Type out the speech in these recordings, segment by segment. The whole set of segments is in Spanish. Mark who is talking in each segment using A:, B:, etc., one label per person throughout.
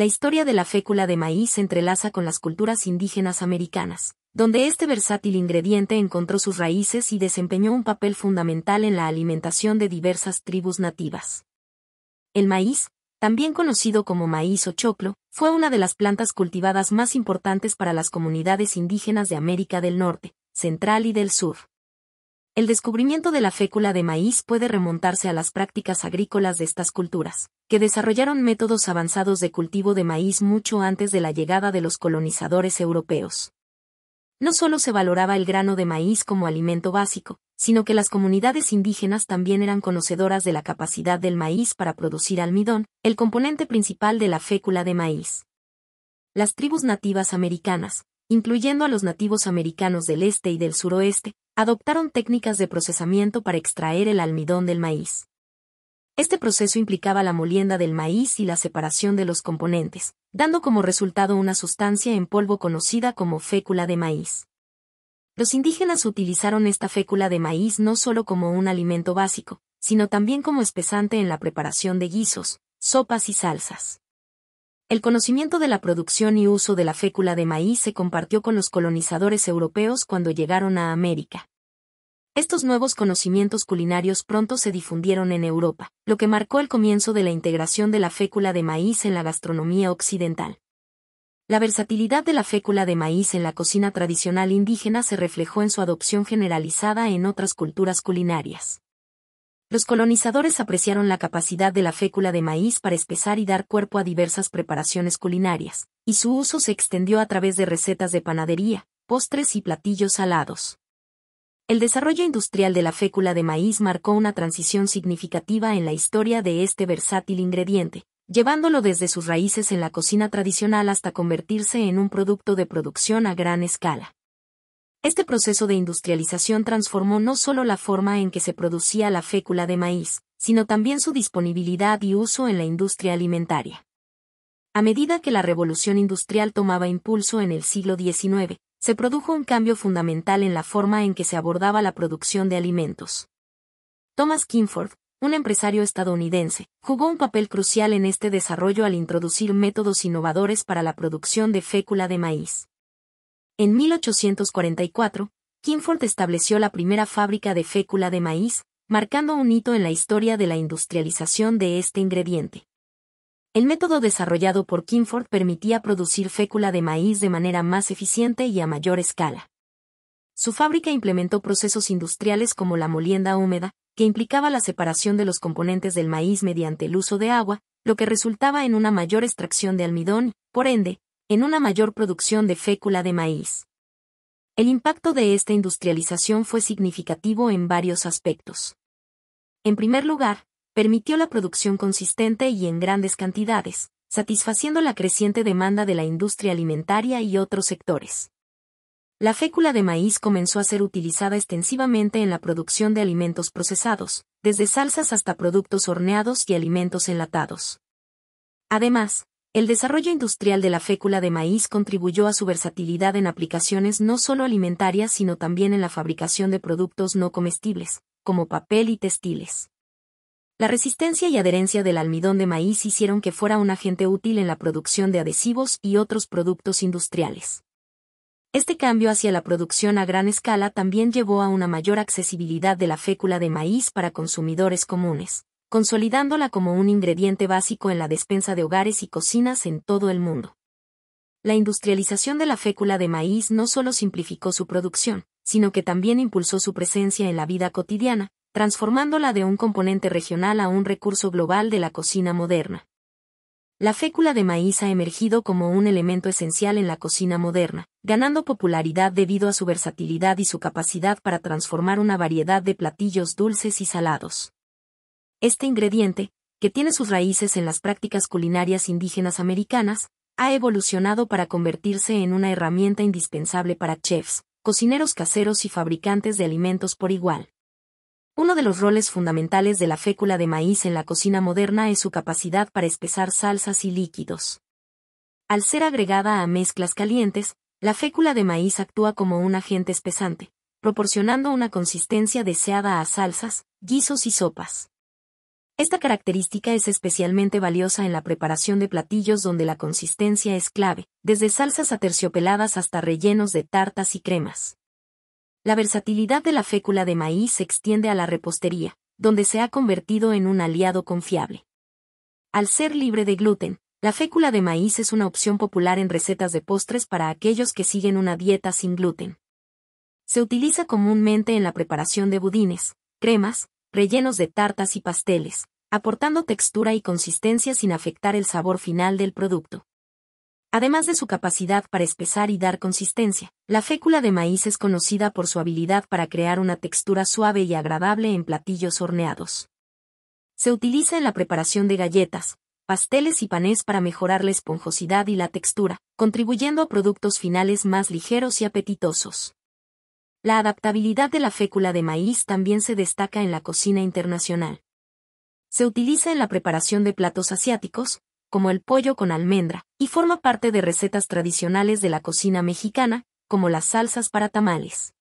A: la historia de la fécula de maíz se entrelaza con las culturas indígenas americanas, donde este versátil ingrediente encontró sus raíces y desempeñó un papel fundamental en la alimentación de diversas tribus nativas. El maíz, también conocido como maíz o choclo, fue una de las plantas cultivadas más importantes para las comunidades indígenas de América del Norte, Central y del Sur. El descubrimiento de la fécula de maíz puede remontarse a las prácticas agrícolas de estas culturas, que desarrollaron métodos avanzados de cultivo de maíz mucho antes de la llegada de los colonizadores europeos. No solo se valoraba el grano de maíz como alimento básico, sino que las comunidades indígenas también eran conocedoras de la capacidad del maíz para producir almidón, el componente principal de la fécula de maíz. Las tribus nativas americanas, incluyendo a los nativos americanos del este y del suroeste, adoptaron técnicas de procesamiento para extraer el almidón del maíz. Este proceso implicaba la molienda del maíz y la separación de los componentes, dando como resultado una sustancia en polvo conocida como fécula de maíz. Los indígenas utilizaron esta fécula de maíz no solo como un alimento básico, sino también como espesante en la preparación de guisos, sopas y salsas. El conocimiento de la producción y uso de la fécula de maíz se compartió con los colonizadores europeos cuando llegaron a América. Estos nuevos conocimientos culinarios pronto se difundieron en Europa, lo que marcó el comienzo de la integración de la fécula de maíz en la gastronomía occidental. La versatilidad de la fécula de maíz en la cocina tradicional indígena se reflejó en su adopción generalizada en otras culturas culinarias. Los colonizadores apreciaron la capacidad de la fécula de maíz para espesar y dar cuerpo a diversas preparaciones culinarias, y su uso se extendió a través de recetas de panadería, postres y platillos salados. El desarrollo industrial de la fécula de maíz marcó una transición significativa en la historia de este versátil ingrediente, llevándolo desde sus raíces en la cocina tradicional hasta convertirse en un producto de producción a gran escala. Este proceso de industrialización transformó no solo la forma en que se producía la fécula de maíz, sino también su disponibilidad y uso en la industria alimentaria. A medida que la revolución industrial tomaba impulso en el siglo XIX, se produjo un cambio fundamental en la forma en que se abordaba la producción de alimentos. Thomas Kinford, un empresario estadounidense, jugó un papel crucial en este desarrollo al introducir métodos innovadores para la producción de fécula de maíz. En 1844, Kinford estableció la primera fábrica de fécula de maíz, marcando un hito en la historia de la industrialización de este ingrediente. El método desarrollado por Kinford permitía producir fécula de maíz de manera más eficiente y a mayor escala. Su fábrica implementó procesos industriales como la molienda húmeda, que implicaba la separación de los componentes del maíz mediante el uso de agua, lo que resultaba en una mayor extracción de almidón y, por ende, en una mayor producción de fécula de maíz. El impacto de esta industrialización fue significativo en varios aspectos. En primer lugar, permitió la producción consistente y en grandes cantidades, satisfaciendo la creciente demanda de la industria alimentaria y otros sectores. La fécula de maíz comenzó a ser utilizada extensivamente en la producción de alimentos procesados, desde salsas hasta productos horneados y alimentos enlatados. Además, el desarrollo industrial de la fécula de maíz contribuyó a su versatilidad en aplicaciones no solo alimentarias sino también en la fabricación de productos no comestibles, como papel y textiles. La resistencia y adherencia del almidón de maíz hicieron que fuera un agente útil en la producción de adhesivos y otros productos industriales. Este cambio hacia la producción a gran escala también llevó a una mayor accesibilidad de la fécula de maíz para consumidores comunes, consolidándola como un ingrediente básico en la despensa de hogares y cocinas en todo el mundo. La industrialización de la fécula de maíz no solo simplificó su producción, sino que también impulsó su presencia en la vida cotidiana, transformándola de un componente regional a un recurso global de la cocina moderna. La fécula de maíz ha emergido como un elemento esencial en la cocina moderna, ganando popularidad debido a su versatilidad y su capacidad para transformar una variedad de platillos dulces y salados. Este ingrediente, que tiene sus raíces en las prácticas culinarias indígenas americanas, ha evolucionado para convertirse en una herramienta indispensable para chefs, cocineros caseros y fabricantes de alimentos por igual. Uno de los roles fundamentales de la fécula de maíz en la cocina moderna es su capacidad para espesar salsas y líquidos. Al ser agregada a mezclas calientes, la fécula de maíz actúa como un agente espesante, proporcionando una consistencia deseada a salsas, guisos y sopas. Esta característica es especialmente valiosa en la preparación de platillos donde la consistencia es clave, desde salsas aterciopeladas hasta rellenos de tartas y cremas. La versatilidad de la fécula de maíz se extiende a la repostería, donde se ha convertido en un aliado confiable. Al ser libre de gluten, la fécula de maíz es una opción popular en recetas de postres para aquellos que siguen una dieta sin gluten. Se utiliza comúnmente en la preparación de budines, cremas, rellenos de tartas y pasteles, aportando textura y consistencia sin afectar el sabor final del producto. Además de su capacidad para espesar y dar consistencia, la fécula de maíz es conocida por su habilidad para crear una textura suave y agradable en platillos horneados. Se utiliza en la preparación de galletas, pasteles y panés para mejorar la esponjosidad y la textura, contribuyendo a productos finales más ligeros y apetitosos. La adaptabilidad de la fécula de maíz también se destaca en la cocina internacional. Se utiliza en la preparación de platos asiáticos, como el pollo con almendra, y forma parte de recetas tradicionales de la cocina mexicana, como las salsas para tamales.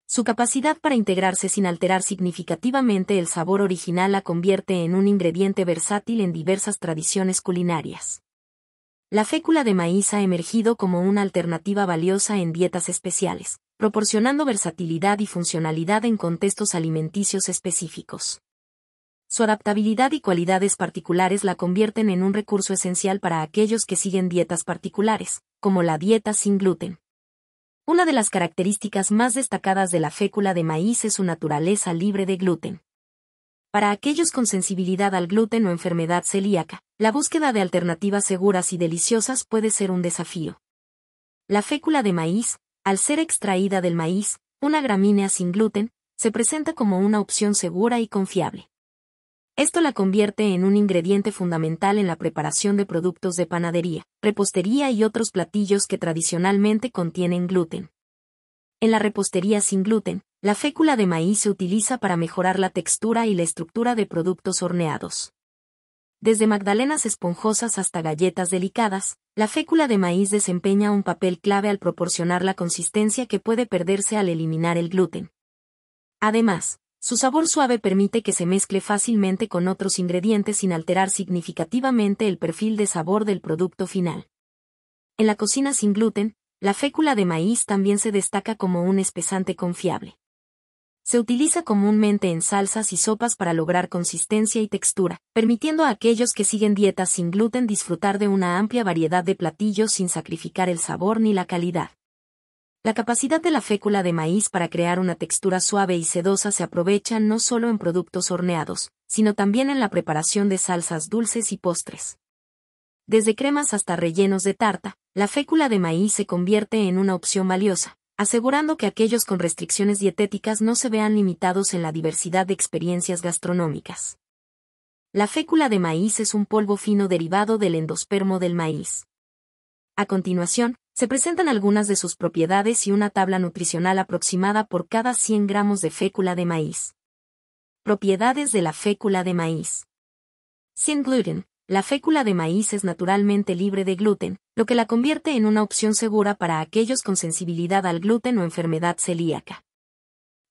A: Su capacidad para integrarse sin alterar significativamente el sabor original la convierte en un ingrediente versátil en diversas tradiciones culinarias. La fécula de maíz ha emergido como una alternativa valiosa en dietas especiales, proporcionando versatilidad y funcionalidad en contextos alimenticios específicos. Su adaptabilidad y cualidades particulares la convierten en un recurso esencial para aquellos que siguen dietas particulares, como la dieta sin gluten. Una de las características más destacadas de la fécula de maíz es su naturaleza libre de gluten. Para aquellos con sensibilidad al gluten o enfermedad celíaca, la búsqueda de alternativas seguras y deliciosas puede ser un desafío. La fécula de maíz, al ser extraída del maíz, una gramínea sin gluten, se presenta como una opción segura y confiable. Esto la convierte en un ingrediente fundamental en la preparación de productos de panadería, repostería y otros platillos que tradicionalmente contienen gluten. En la repostería sin gluten, la fécula de maíz se utiliza para mejorar la textura y la estructura de productos horneados. Desde magdalenas esponjosas hasta galletas delicadas, la fécula de maíz desempeña un papel clave al proporcionar la consistencia que puede perderse al eliminar el gluten. Además, su sabor suave permite que se mezcle fácilmente con otros ingredientes sin alterar significativamente el perfil de sabor del producto final. En la cocina sin gluten, la fécula de maíz también se destaca como un espesante confiable. Se utiliza comúnmente en salsas y sopas para lograr consistencia y textura, permitiendo a aquellos que siguen dietas sin gluten disfrutar de una amplia variedad de platillos sin sacrificar el sabor ni la calidad. La capacidad de la fécula de maíz para crear una textura suave y sedosa se aprovecha no solo en productos horneados, sino también en la preparación de salsas dulces y postres. Desde cremas hasta rellenos de tarta, la fécula de maíz se convierte en una opción valiosa, asegurando que aquellos con restricciones dietéticas no se vean limitados en la diversidad de experiencias gastronómicas. La fécula de maíz es un polvo fino derivado del endospermo del maíz. A continuación, se presentan algunas de sus propiedades y una tabla nutricional aproximada por cada 100 gramos de fécula de maíz. Propiedades de la fécula de maíz. Sin gluten, la fécula de maíz es naturalmente libre de gluten, lo que la convierte en una opción segura para aquellos con sensibilidad al gluten o enfermedad celíaca.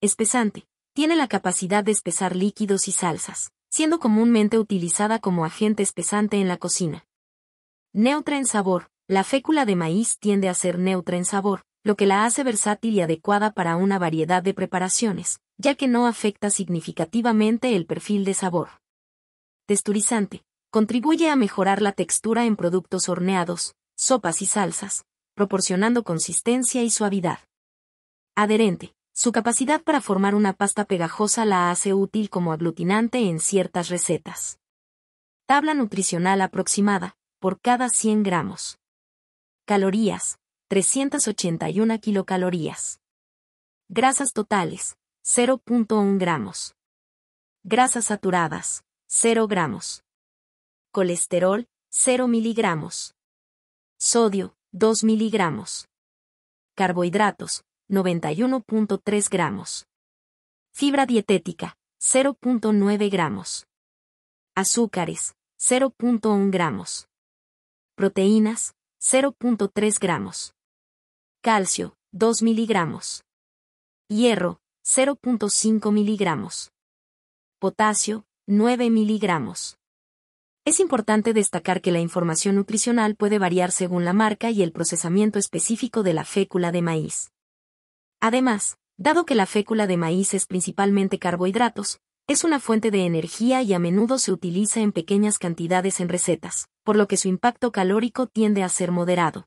A: Espesante, tiene la capacidad de espesar líquidos y salsas, siendo comúnmente utilizada como agente espesante en la cocina. Neutra en sabor. La fécula de maíz tiende a ser neutra en sabor, lo que la hace versátil y adecuada para una variedad de preparaciones, ya que no afecta significativamente el perfil de sabor. Texturizante. Contribuye a mejorar la textura en productos horneados, sopas y salsas, proporcionando consistencia y suavidad. Adherente. Su capacidad para formar una pasta pegajosa la hace útil como aglutinante en ciertas recetas. Tabla nutricional aproximada, por cada 100 gramos. Calorías, 381 kilocalorías. Grasas totales, 0.1 gramos. Grasas saturadas, 0 gramos. Colesterol, 0 miligramos. Sodio, 2 miligramos. Carbohidratos, 91.3 gramos. Fibra dietética, 0.9 gramos. Azúcares, 0.1 gramos. Proteínas, 0.3 gramos. Calcio, 2 miligramos. Hierro, 0.5 miligramos. Potasio, 9 miligramos. Es importante destacar que la información nutricional puede variar según la marca y el procesamiento específico de la fécula de maíz. Además, dado que la fécula de maíz es principalmente carbohidratos, es una fuente de energía y a menudo se utiliza en pequeñas cantidades en recetas, por lo que su impacto calórico tiende a ser moderado.